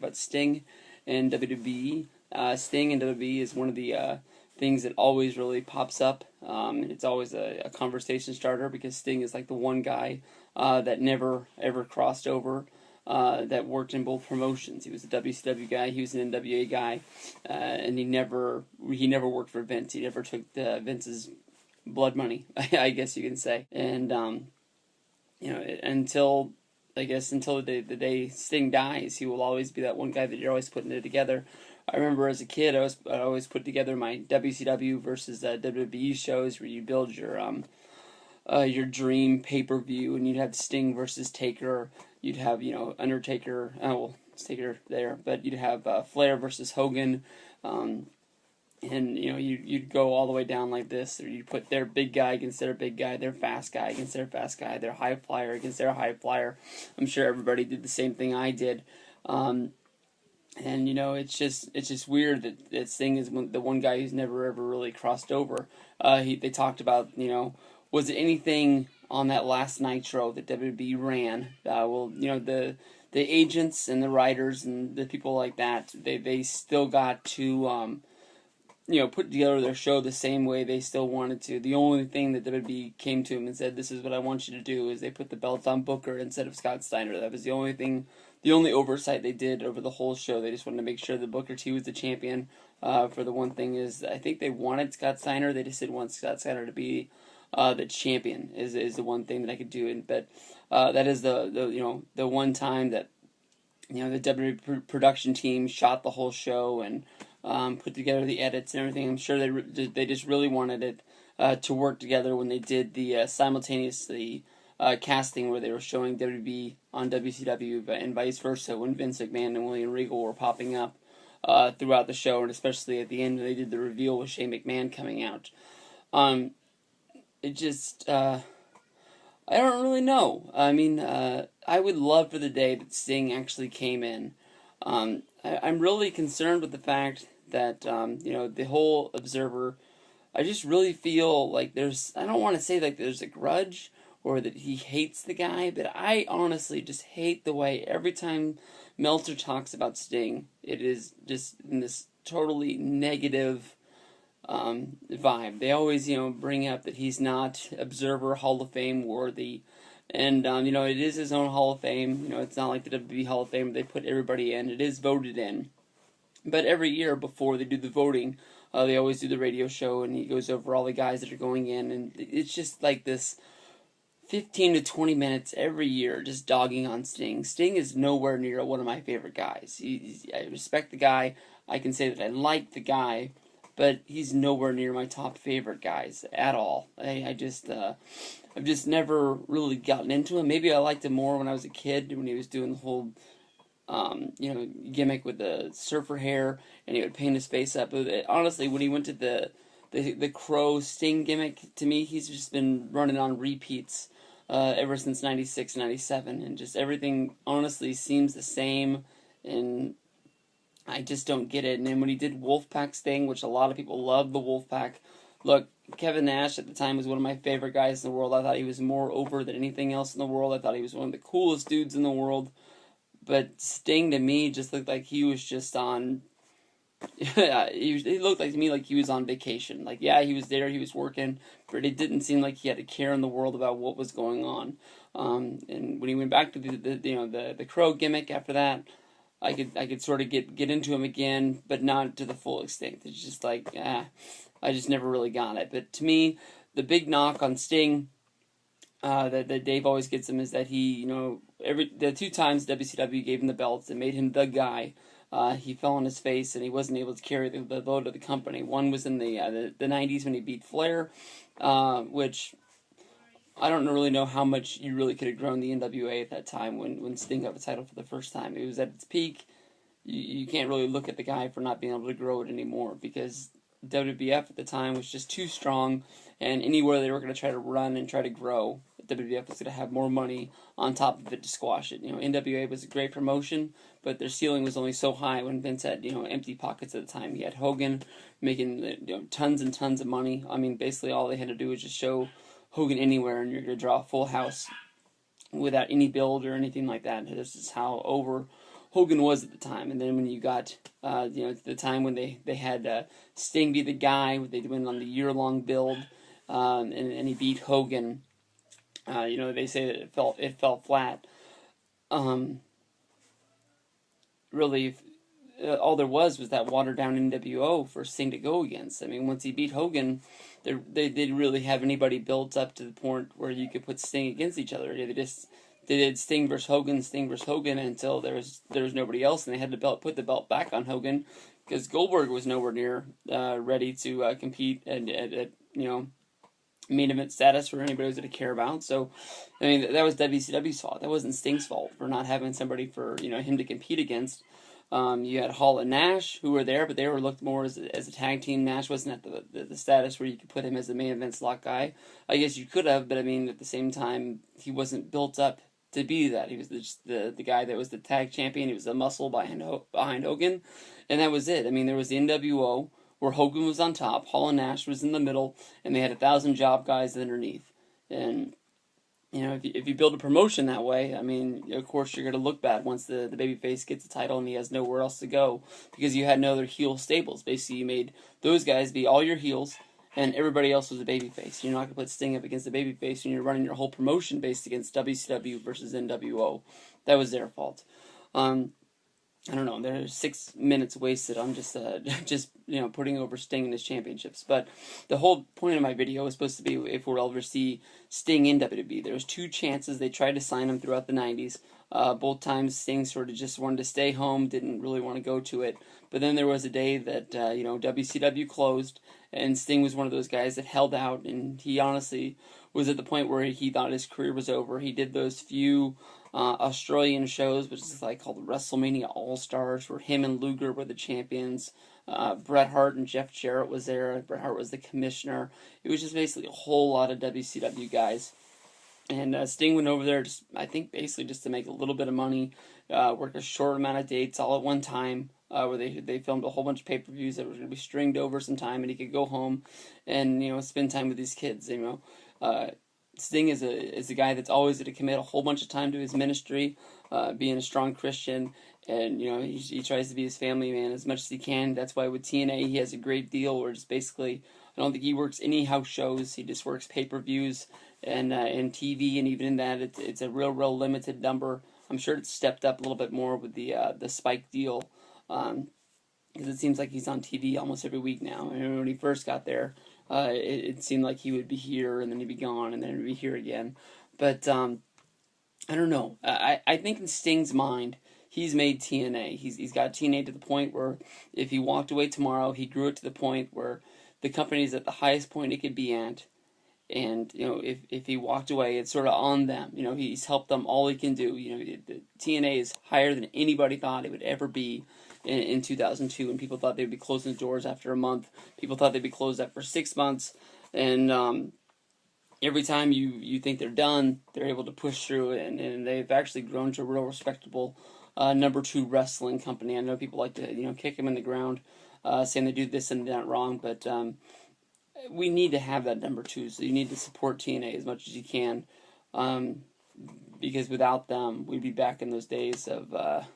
about Sting and WWE. Sting and WWE is one of the things that always really pops up. It's always a conversation starter because Sting is like the one guy that never ever crossed over. That worked in both promotions. He was a WCW guy. He was an NWA guy, and he never worked for Vince. He never took Vince's blood money, I guess you can say. And until the day Sting dies, he will always be that one guy that you're always putting it together. I remember as a kid, I always put together my WCW versus WWE shows where you build your dream pay-per-view, and you'd have Sting versus Taker. You'd have, Undertaker, it's Taker there, but you'd have Flair versus Hogan, and, you'd go all the way down like this, or you'd put their big guy against their big guy, their fast guy against their fast guy, their high flyer against their high flyer. I'm sure everybody did the same thing I did, and, it's just weird that Sting is the one guy who's never ever really crossed over. They talked about, was it anything on that last Nitro that WWE ran? The agents and the writers and the people like that, they still got to, put together their show the same way they still wanted to. The only thing that WWE came to him and said, this is what I want you to do, is they put the belt on Booker instead of Scott Steiner. That was the only oversight they did over the whole show. They just wanted to make sure that Booker T was the champion. For the one thing is, I think they wanted Scott Steiner. They just didn't want Scott Steiner to be the champion is the one thing that I could do, but that is the one time that the WWE production team shot the whole show and put together the edits and everything. I'm sure they just really wanted it to work together when they did the simultaneously casting where they were showing WWE on WCW and vice versa when Vince McMahon and William Regal were popping up throughout the show, and especially at the end when they did the reveal with Shane McMahon coming out. It just, I don't really know. I mean, I would love for the day that Sting actually came in. I'm really concerned with the fact that, the whole Observer, I just really feel like I don't want to say like there's a grudge or that he hates the guy, but I honestly just hate the way every time Meltzer talks about Sting, it is just in this totally negative vibe. They always, bring up that he's not Observer Hall of Fame worthy, and it is his own Hall of Fame. It's not like the WWE Hall of Fame. They put everybody in. It is voted in, but every year before they do the voting, they always do the radio show, and he goes over all the guys that are going in, and it's just like this 15 to 20 minutes every year just dogging on Sting. Sting is nowhere near one of my favorite guys. I respect the guy. I can say that I like the guy, but he's nowhere near my top favorite guys at all. I've just never really gotten into him. Maybe I liked him more when I was a kid, when he was doing the whole, gimmick with the surfer hair, and he would paint his face up. Honestly, when he went to the Crow Sting gimmick, to me, he's just been running on repeats ever since 96, 97, and just everything, honestly, seems the same, and I just don't get it. And then when he did Wolfpack Sting, which a lot of people love the Wolfpack, look, Kevin Nash at the time was one of my favorite guys in the world. I thought he was more over than anything else in the world. I thought he was one of the coolest dudes in the world. But Sting, to me, just looked like he was just on... he looked like to me like he was on vacation. Like, yeah, he was there, he was working, but it didn't seem like he had a care in the world about what was going on. And when he went back to the Crow gimmick after that, I could sort of get into him again, but not to the full extent. It's just like, I just never really got it. But to me, the big knock on Sting that Dave always gets him is that he, the 2 times WCW gave him the belts and made him the guy, he fell on his face and he wasn't able to carry the load of the company. One was in the 90s when he beat Flair, which I don't really know how much you really could have grown the NWA at that time when Sting got the title for the first time. It was at its peak. You can't really look at the guy for not being able to grow it anymore because WWF at the time was just too strong, and anywhere they were going to try to run and try to grow, WWF was going to have more money on top of it to squash it. NWA was a great promotion, but their ceiling was only so high when Vince had, empty pockets at the time. He had Hogan making, tons and tons of money. I mean, basically all they had to do was just show Hogan anywhere, and you're going to draw a full house without any build or anything like that. This is how over Hogan was at the time. And then when you got, the time when they had Sting be the guy, they went on the year-long build, and he beat Hogan. They say that it fell flat. Really, all there was that watered-down NWO for Sting to go against. I mean, once he beat Hogan, they didn't really have anybody built up to the point where you could put Sting against each other. They did Sting versus Hogan until there was nobody else, and they had to put the belt back on Hogan because Goldberg was nowhere near ready to compete at main event status for anybody who's going to care about. So, I mean, that was WCW's fault. That wasn't Sting's fault for not having somebody for him to compete against. You had Hall and Nash who were there, but they were looked more as a tag team. Nash wasn't at the status where you could put him as the main event slot guy. I guess you could have, but I mean, at the same time, he wasn't built up to be that. He was just the guy that was the tag champion. He was the muscle behind Hogan, and that was it. I mean, there was the NWO, where Hogan was on top, Hall and Nash was in the middle, and they had 1,000 job guys underneath. And, if you build a promotion that way, I mean, of course you're going to look bad once the babyface gets the title and he has nowhere else to go, because you had no other heel stables. Basically, you made those guys be all your heels, and everybody else was a babyface. You're not going to put Sting up against the babyface when you're running your whole promotion based against WCW versus NWO. That was their fault. I don't know. There's 6 minutes wasted on just putting over Sting in his championships. But the whole point of my video was supposed to be if we'll ever see Sting in WWE. There was 2 chances. They tried to sign him throughout the 90s. Both times Sting sort of just wanted to stay home, didn't really want to go to it. But then there was a day that WCW closed, and Sting was one of those guys that held out, and he honestly was at the point where he thought his career was over. He did those few Australian shows, which is called WrestleMania All-Stars, where him and Luger were the champions. Bret Hart and Jeff Jarrett was there. Bret Hart was the commissioner. It was just basically a whole lot of WCW guys. And Sting went over there, basically just to make a little bit of money, work a short amount of dates all at one time, where they filmed a whole bunch of pay-per-views that were going to be stringed over some time, and he could go home and spend time with his kids. Sting is a guy that's always going to commit a whole bunch of time to his ministry, being a strong Christian, and he tries to be his family man as much as he can. That's why with TNA he has a great deal where it's basically, I don't think he works any house shows. He just works pay-per-views and TV, and even in that it's a real limited number. I'm sure it's stepped up a little bit more with the Spike deal, because it seems like he's on TV almost every week now. And when he first got there, it seemed like he would be here, and then he'd be gone, and then he'd be here again. But I don't know. I think in Sting's mind, he's made TNA. He's got TNA to the point where if he walked away tomorrow, he grew it to the point where the company's at the highest point it could be at. And, if he walked away, it's sort of on them. He's helped them all he can do. The TNA is higher than anybody thought it would ever be in 2002, and people thought they'd be closing the doors after a month. People thought they'd be closed after 6 months. And every time you think they're done, they're able to push through, and they've actually grown to a real respectable number 2 wrestling company. I know people like to kick them in the ground, saying they do this and that wrong, but we need to have that number 2, so you need to support TNA as much as you can, because without them, we'd be back in those days of,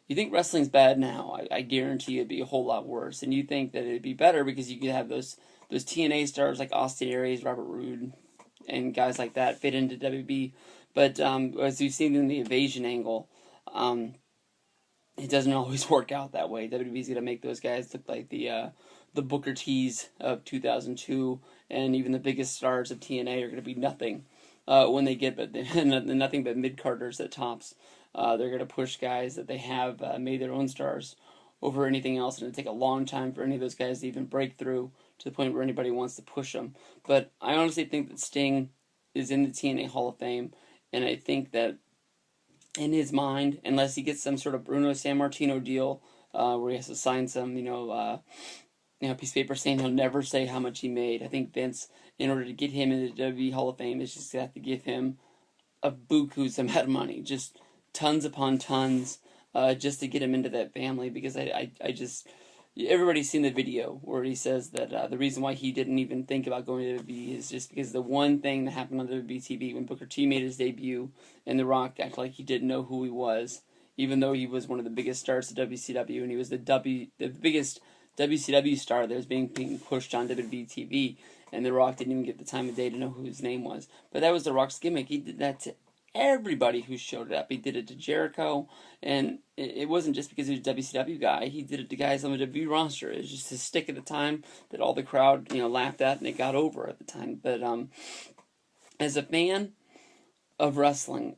you think wrestling's bad now, I guarantee it'd be a whole lot worse, and you think that it'd be better because you could have those TNA stars like Austin Aries, Robert Roode, and guys like that fit into WB, but as we've seen in the Invasion angle, it doesn't always work out that way. WWE's going to make those guys look like the Booker T's of 2002, and even the biggest stars of TNA are going to be nothing when they get nothing but mid-carders at tops. They're going to push guys that they have made their own stars over anything else, and it'll take a long time for any of those guys to even break through to the point where anybody wants to push them. But I honestly think that Sting is in the TNA Hall of Fame, and I think that in his mind, unless he gets some sort of Bruno Sammartino deal where he has to sign some, piece of paper saying he'll never say how much he made. I think Vince, in order to get him into the WWE Hall of Fame, is just going to have to give him a buku's amount of money, just tons upon tons, just to get him into that family, because I just... Everybody's seen the video where he says that the reason why he didn't even think about going to WWE is just because the one thing that happened on WWE TV when Booker T made his debut and The Rock acted like he didn't know who he was. even though he was one of the biggest stars of WCW, and he was the biggest WCW star that was being pushed on WWE TV, and The Rock didn't even get the time of day to know who his name was. But that was The Rock's gimmick. He did that to everybody who showed up. He did it to Jericho, and it wasn't just because he was a WCW guy. He did it to guys on the WWE roster. It was just his stick at the time that all the crowd, laughed at, and it got over at the time. But as a fan of wrestling,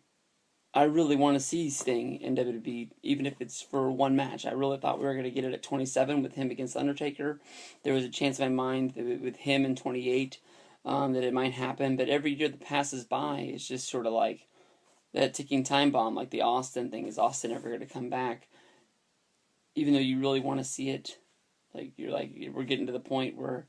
I really want to see Sting in WWE, even if it's for one match. I really thought we were going to get it at 27 with him against Undertaker. There was a chance in my mind that with him in 28 that it might happen, but every year that passes by, it's just sort of like that ticking time bomb, like the Austin thing. Is Austin ever going to come back? Even though you really want to see it, we're getting to the point where,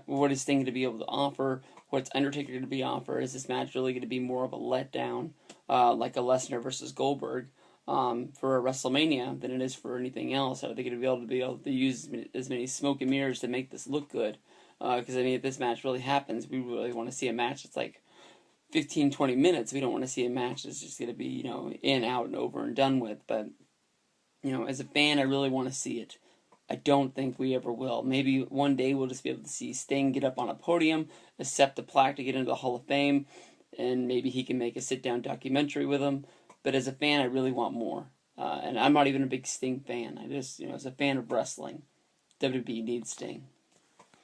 what is Sting going to be able to offer? What's Undertaker going to be offer? Is this match really going to be more of a letdown, like a Lesnar versus Goldberg for a WrestleMania than it is for anything else? Are they going to be able to use as many smoke and mirrors to make this look good? Because if this match really happens, we really want to see a match that's like 15, 20 minutes. We don't want to see a match that's just going to be, in, out, and over and done with. But, as a fan, I really want to see it. I don't think we ever will. Maybe one day we'll just be able to see Sting get up on a podium, accept the plaque to get into the Hall of Fame, and maybe he can make a sit-down documentary with him. But as a fan, I really want more. And I'm not even a big Sting fan. I just, as a fan of wrestling, WWE needs Sting.